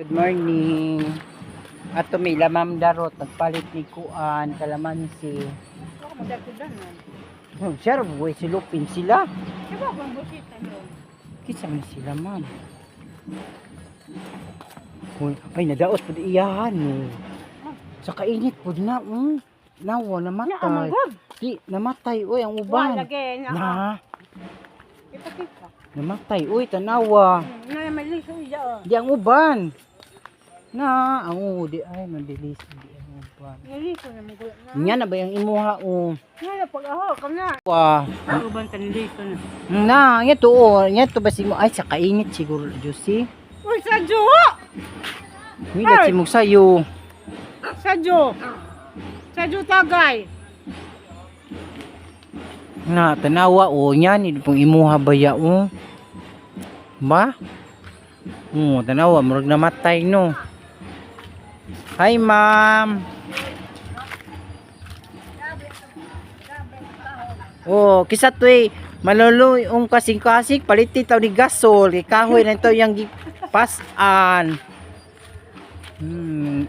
Good morning. Ato may lamam darot nagpalit ni kuan kalamansi. Ako magdakudan na. Sir, boy silupin sila. Diba kung busita nyo? Kisa man sila, ma'am. Uy, ay nadaot pud iyahan no. Sa kainit pud na, nawa namatay. Naamagod. Di namatay oy ang Uban. uban. Lagi. Na, Ipakita. namatay oy tanawa. Na maliso iya. Di ang uban. Na, di ay mabilis di ang uban. Naliso na mong gulat na. Nya na ba yung imuha o? Nga pag aho, kam na. Wah. Uban ka naliso na. Na, ito ba si mo ay sa kainit siguro Josie. Uy, Sadyo! Ay! Migat si mo sayo. Sadyo! Sadyo tagay! Na tanawa yan pong imuha baya o. Ba? Tanawa murag namatay no. Hi ma'am. Kisa to'y malolo yung kasing-kasing paliti taw ni gasol kay kahoy na ito yung pasan.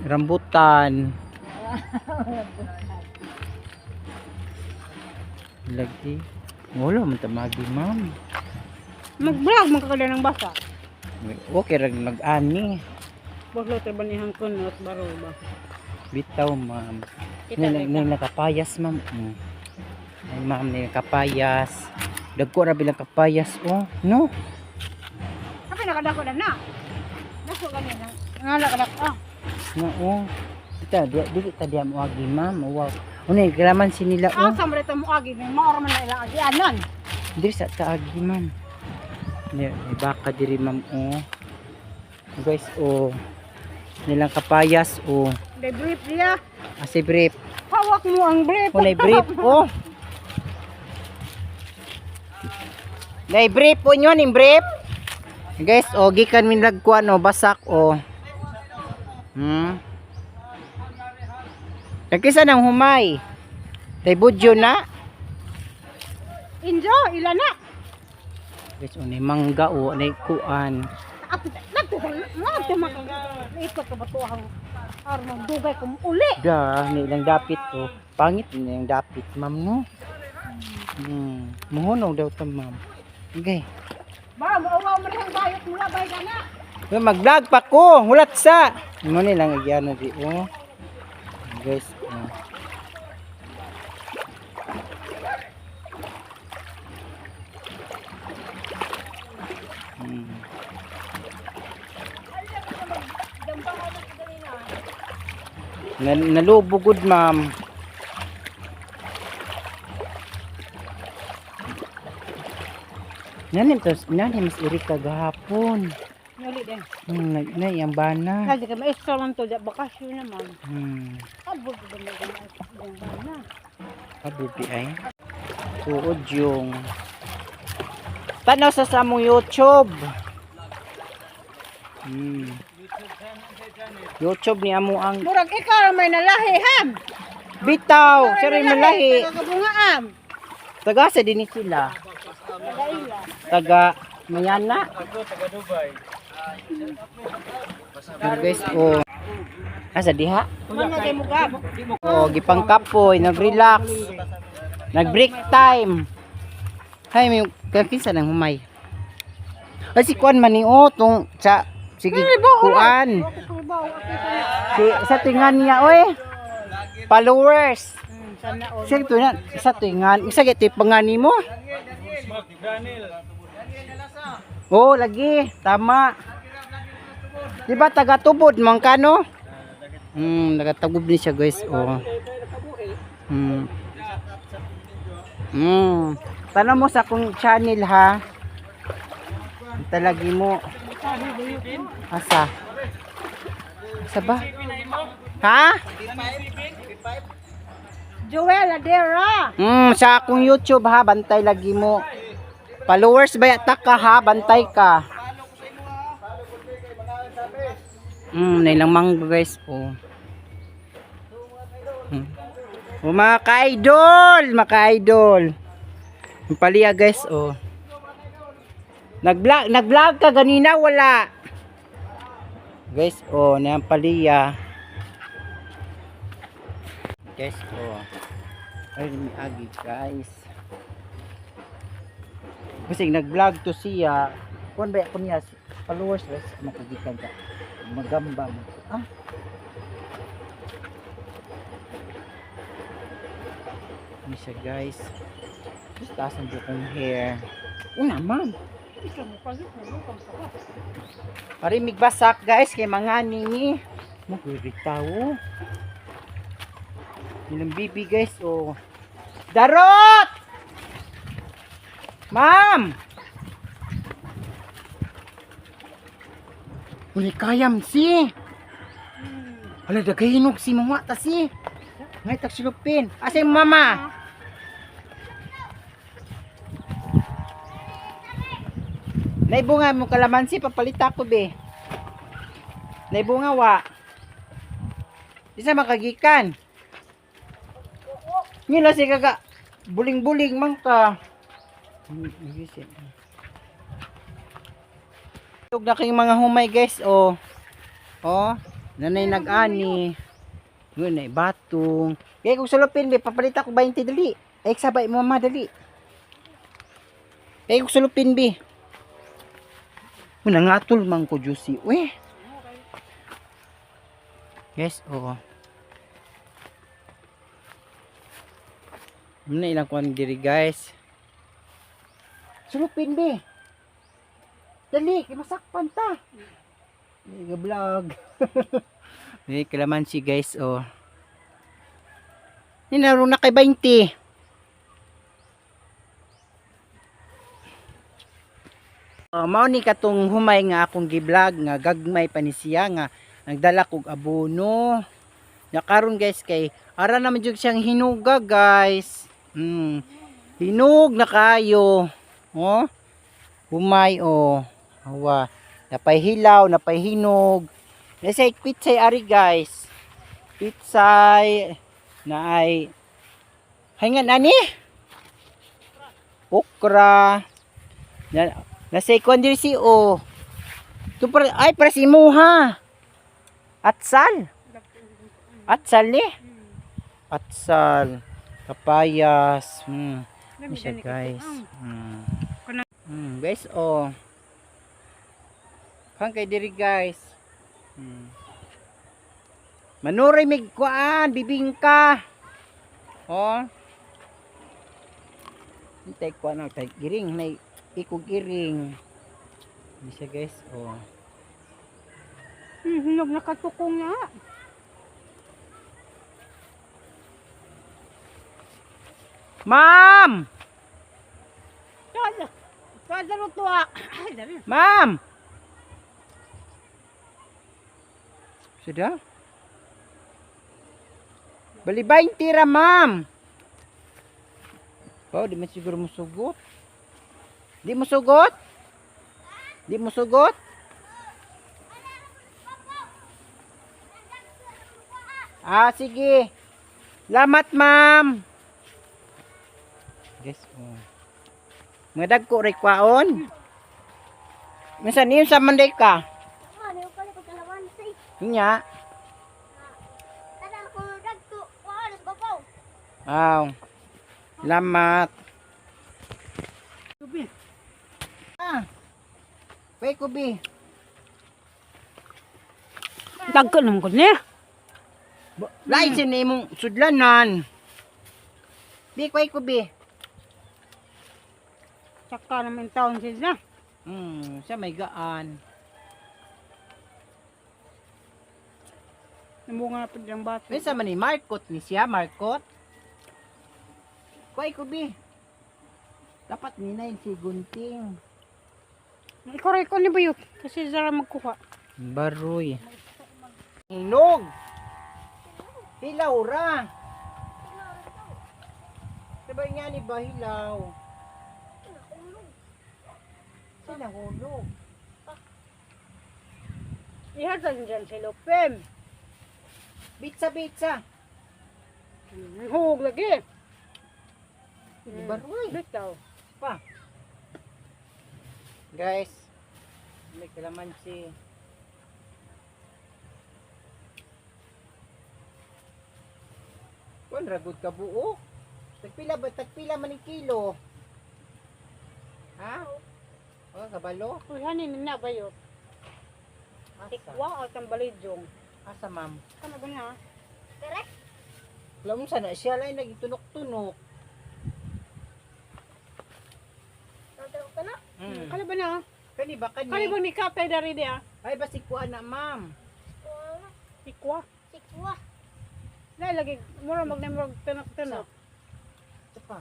Rambutan. Lagi. Wala man tamagi, ma'am. Mag-vlog, magkakala ng basa. Okay rag mag-ani. Baglo trabanihan ko na at baro ba? Bitaw, ma'am. Kita Nila nakapayas, ma'am. Ay, ma'am, nila kapayas. Dagko ra bilang kapayas, no? Kapag nakadako na na. Naso ganyan na. Ngalakadak No, dili ta diya mo agi, ma'am. Wow. Unay graman sinila, sa marito mo agi, may maora man na ilang agi. Anan? Diri sa taagi, ma'am. May baka diri, ma'am, Guys, nilang kapayas, De brief niya. Asi brief. Hawak mo ang brief. Unay brief, Nay brief po nyo, ning brief. Guys, gikan min lagkuan, basak, Nagkisa ng humay. Tay budyo na. Injo, ilan na? Guys, unay mangga, unay kuan. Ito ka ba ito ang armang dugay kong uli? Nilang dapit, Pangit nilang dapit, ma'am, no? Muhunog daw ito, ma'am. Okay. Ba, maawaw mo rin ang bayot mula bay ka na. Mag-vlog pa ko. Hulat sa. Ano nilang nagyano di, Guys, Nalubugod, ma'am. Nanim mas irika gahapon. Nuli din. Yung bana. Kasi ka maestro lang to, bakasyon naman. Abot ko ba na? Kabubi ay. Tuod yung tanaw sa samong YouTube. YouTube ni amo ang Murag ikaw may nalahi, ham! bitaw. Sir may malahi. Tagabungaam. Taga sa din sila. Tagaila. Taga Mayana. Taga Dubai. Pero guys, asa diha? Mana kay mugab? Gipangkapoy, nag-relax. Nag-break time. Hay, may kinsa nang humay. Ay si kuan man ni tong sa sige kuan. Sa tingan niya followers. Sana all. Sige to na sa tingan. Isa giti pangani mo. Lagi tama. Di ba taga tubod man kano? Tagatubod ni siya, guys. Tanong mo sa akong channel, ha. Talagi mo. Asa ba? Ha? Joel Adera. Sa akong YouTube, ha. Bantay lagi mo. Followers ba yata ka, ha? Bantay ka. Nilang mangga, guys. Mga ka-idol. Ang paliya, guys, Nag-vlog ka ganina, wala. Guys, oh, na paliya. Guys, oh. Ay, agi guys. Kasi nag-vlog to siya. Kuan ba ako niya followers guys, makagikan ka. Magamba mo. Ah. Ini siya guys. Tapos taas ang kong hair. Una man. Pari migbasak guys kay mga nini. Mo kuritaw. Ilang bibi guys oh. Darot! Ma'am! Uli kayam si. Hala dagahinog si mga ta si. Ngay tak silupin. Asa yung mama? Naibunga mo kalamansi papalita ko be. Naibunga wa. Isa makagikan. Nila si kaga buling-buling man ka. Tug na kayong mga humay guys oh. Oh, nanay nag-ani. Yun ay batong. Kaya kung sulupin be papalita ko 20 dali. Ay sabay mo mama dali. Kaya kung sulupin be. Muna nga tol man ko juicy. Uy. Guys oh. Muna ilang kuhan diri guys. Sulupin be. Dali, kimasakpan ta. Hindi ka vlog. Hindi kalamansi guys oh. Ninaro na kay 20. Mao ni katong humay nga akong gi-vlog nga gagmay pa ni siya nga nagdala kog abono. Ya karon guys kay ara naman jud siyang hinuga guys. Hinog na kayo. Oh. Humay oh. Awa. Napay hilaw, napay hinog. Nasay pitsay ari guys. Pitsay na ay hangan ani? Okra. Nasay kuan diri si oh. Tu ay para si imuha. Atsal. Atsal ni. Atsal. Kapayas. Ano siya guys. Guys oh. Hang kay diri guys. Manuray mig kuan bibingka. Oh. Hintay kuan ang tay giring nay ikog giring. Ano siya guys oh. Hinog na katukong nga. Ma'am! Sada tuwa. Ma'am! Sudah? Bali 20 ra, ma'am. Oh, di man siguro musugot. Di mo sugot? Di mo sugot? Ah, sige. Salamat, ma'am. Guys, oh. Mga dagko ray kwaon. Minsan yun sa manday ka. Nya. Aw. Salamat. Kubi. Ah. Pay kubi. Dagko naman ko niya. Lain sini mong sudlanan. Di kway kubi. Tsaka naman taon sila. Siya may gaan. Namunga na pag yung bato. Sa man ni Marcot ni siya, Marcot. Kway kubi. Dapat ninayin si Gunting. Ikoray ko ni Bayot. Kasi Zara magkuha. Baroy. Hinog. Hilaw ra. Sabay nga ni ba hilaw? Sila hulog. Ihatan dyan si Lopem. Bitsa. Hug lagi. Baroy. Bitaw. Pa. Guys, may kalamansi. Kon ragod ka buo. Tagpila man ang kilo. Ha? O kabalo. Uy, hanin na ba yun? Asa? Tikwa o tambalidyong? Asa ma'am? Kano ba na? Alam mo sana siya lang nagitunok-tunok. Kano ba na? Kani ba kani? Kano ba ni Kapay dari dia? Ay basikuan na ma'am. Tikwa. Dahil lagi, mura mag-nemorog tanak-tanak. Ito pa.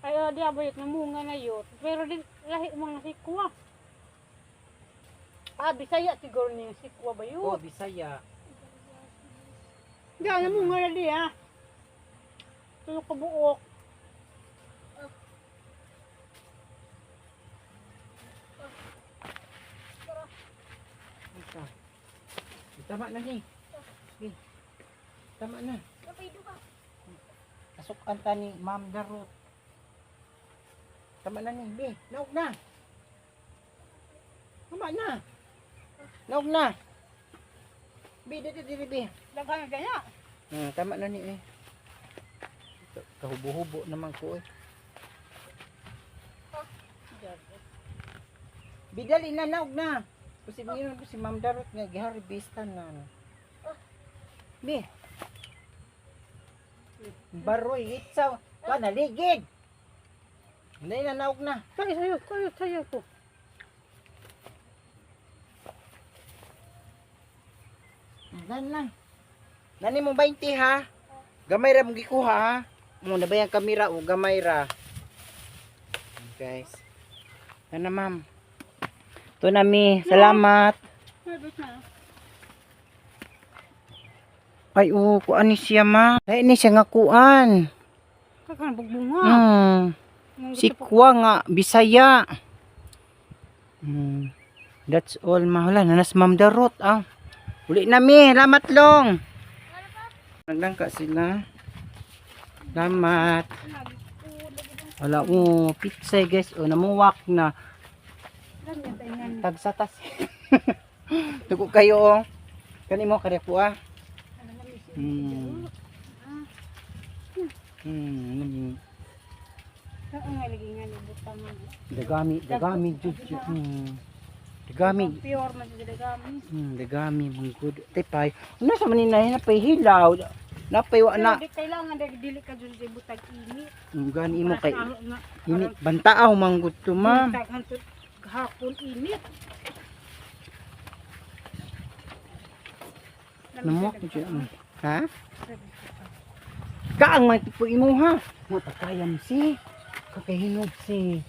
Ay, di abayot na munga na yun. Pero di, lahi mga sikwa. Bisaya siguro niya sikwa ba Oh, yun? Bisaya. Di, na munga na di ha. Tulog ka buok. Ito. Tama na ni. Tama na. Asok anta ni Ma'am Darot. Tama na ni. Bi, naog na. Tama na. Naog na. Bi, dito, bi. Lagay gaya. Tama na ni eh. Kahubo-hubo naman ko eh. Bidali na, naog na. Kasi ngayon ko si Ma'am Darot nga giharibistan na. Bi. Baroy, itsaw. Kana, ligid. Hindi na, naog na. Sayo ko. Na. Nani mo 20 ha? Gamay ra mong gikuha ha? Mo na ba yung kamera o gamay ra? Guys. Ano ma'am? Ito na mi. Salamat. Sabit na. Ay kuan ni siya ma. Ay ni siya nga kuan. Kakan bugbunga. Sikwa nga Bisaya. That's all mahala. Nanas Ma'am Darot ah. Uli na mi. Salamat long. Nagdangka sila. Salamat. Wala pizza guys. Namuwak na. Tagsatas. Tugo kayo. Kani mo kare po ah. Dagami jud. Dagami. Pure man sa dagami. Dagami mong good. Tipay. Ano sa maninay na pay hilaw. Napay wa na. Di kailangan dili ka jud sa butag ini. Gani mo kay init bantaaw manggod to ma'am. Hapon init. Namo ko dyan. Ha? Kaang may tipo imo ha. Mo takayam si. Kakahinog si.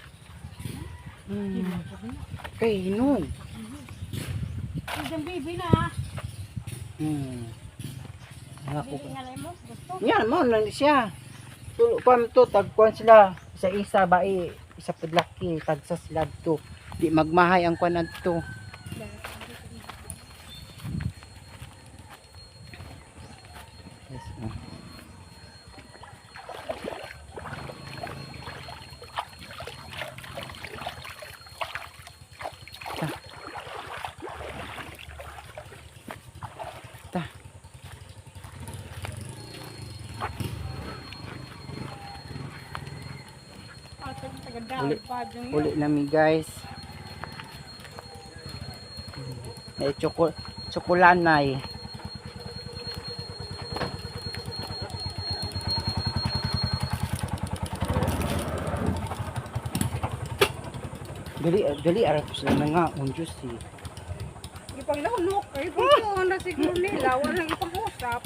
Kahinog. Isang baby na. Ako. Dili nga mo gusto. Yan mo na siya. Tulo pa to tagkuan sila sa isa bae isa pudlaki tagsa sila to. Di magmahay ang kuan adto. Yes. Ta. Uli nami guys. Chokolanay. Dali arap sila na nga on juice eh. Ipaglunok ay pagkuhan na siguro nila walang ipag-usap.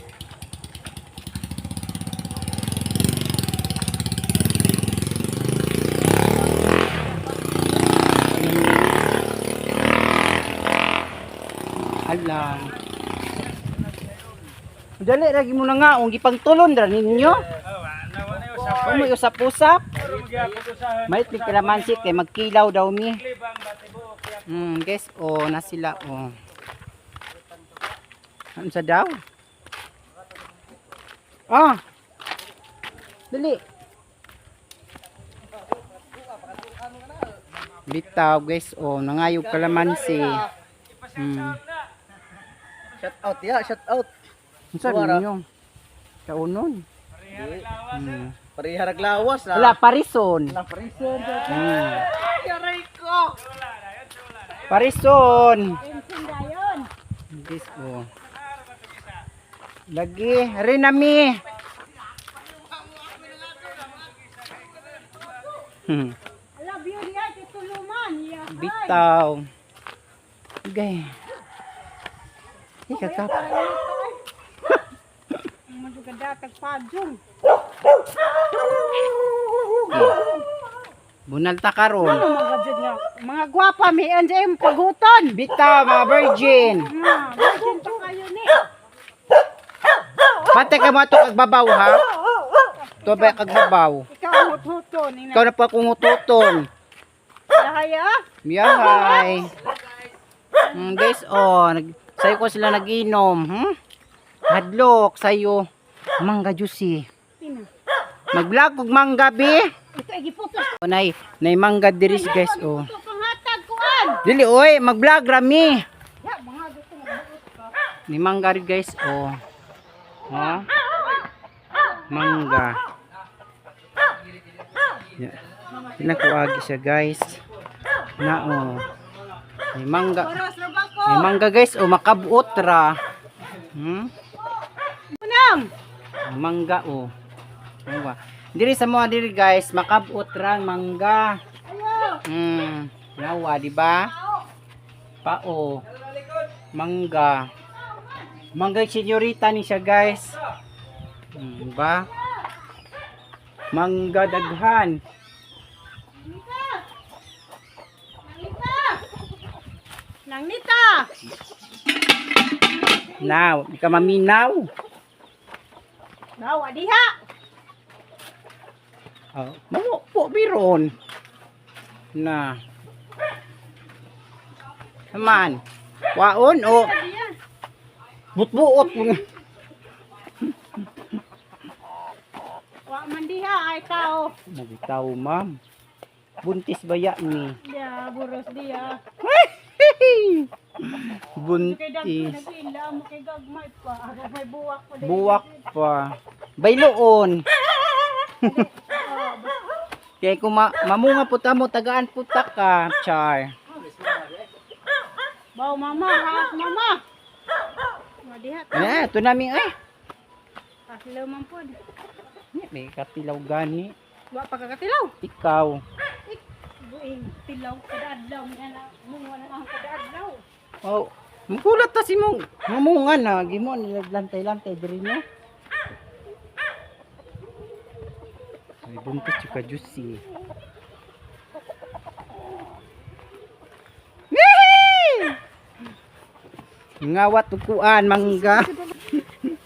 Alam. Dali lagi mo na nga ong gipangtulon ra ninyo. Kung may usap-usap. May kalamansi kay magkilaw daw mi. Guys, na sila Ano sa daw? Dali. Bitaw guys, nangayog kalamansi. Shout out ya, shout out. Unsa Wara. ninyo? Kaunon. Pariharag lawas Wala parison. Wala parison. Yaray ko. Parison. Pensin dayon. This oh. Lagi rinami. Ala biyo diya tituluman. Ya. Bitaw. Okay. Ikakap. Madugadatag padjong. Bunal ta karon. Ano mga jud nga? Mga gwapa mi anjay mo paguton. Bitaw mga virgin. Virgin pa kayo ni. Pati ka mo ito kagbabaw ha. Ito ba kagbabaw? Ikaw ang hututon. Ikaw na pa kung ututon. Lahaya. Biyahay. Guys, oh, sayo ko sila nag-inom. Hadlok, sayo. Mangga juicy. Pina. Mag-vlog kog mangga bi. Ito ay giputos. Oh, nay mangga diris guys, oh. Ito panghatag kuan. Dili oy, mag-vlog rami. Ya, mga gusto nga buot ka. Ni mangga rin guys, oh. Oh. Mangga. Yeah. Pinakuagi siya guys. Na oh. Ni mangga. Oras ra ba ko? Ni mangga guys, oh makabuot ra. Unang. Mangga oh. Mangga. Diri sa mga diri guys, makabuot ra ang mangga. Ayo. Nawa, di ba? Pao. Mangga. Mangga senyorita ni siya guys. Ba? Mangga daghan. Nangita. Now, di ka maminaw. Daw diha. Oh, mamu po biron. Na. Naman. Waon o. Diyan. Butbuot. Wa man diha ay tao. Nagitaw ma'am. Buntis baya ni. Dia buros dia. Kay dagko Buntis. nagila mo kay gagmay pa. Ako may buwak pa. Buwak pa. Bayloon. Kaya kung mamunga puta mo, tagaan puta ka, char. Baw mama, haas mama. Wa diha ta. Ito namin ay. Kasilaw man pod. May katilaw gani. Wa pagkakatilaw. Ikaw. Buing tilaw kada adlaw na mo wala ang kada adlaw. Oh, mukulat ta si mong mamunga na. Gimo, nilaglantay-lantay diri niya. Ay, buntis chuka juicy. Ngawat tukuan, mangga.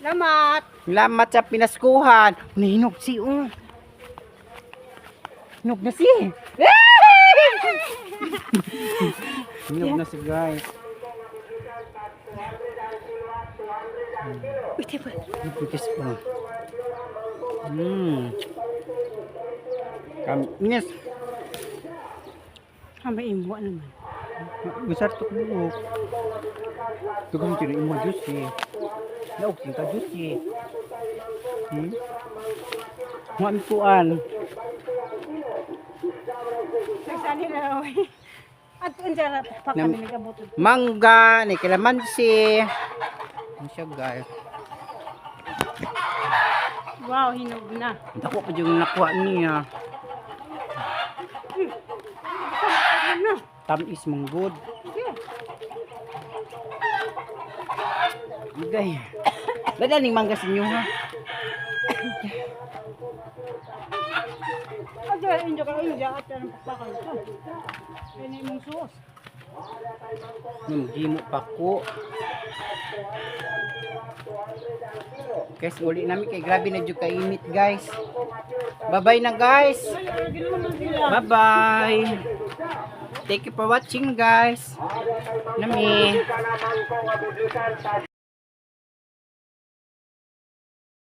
Lamat. Lamat sa pinaskuhan. Nahinog si, oh. Hinog na si. Hinog na si, guys. Uite ba. Pipikis pa. Kamis. Hamba imwa naman. Besar tu buuk. Tu kan tidak imut juicy. Lauk cinta juicy. Muat mikuan. Nagsani na oy. At unsa pa kami nagabot. Mangga, ni kalamansi. Ano siya guys? Wow, hinog na. Dako pa yung nakuha niya. Ano? Tamis mong good. Igay. Lada ning mangga sa inyo ha. Aja injo ka injo at ang pakal ko. Kani mong suos. Gimo pa ko. Guys, uli namin kay grabe na jud kainit guys. Bye-bye na guys. Bye-bye. Thank you for watching guys. Nami.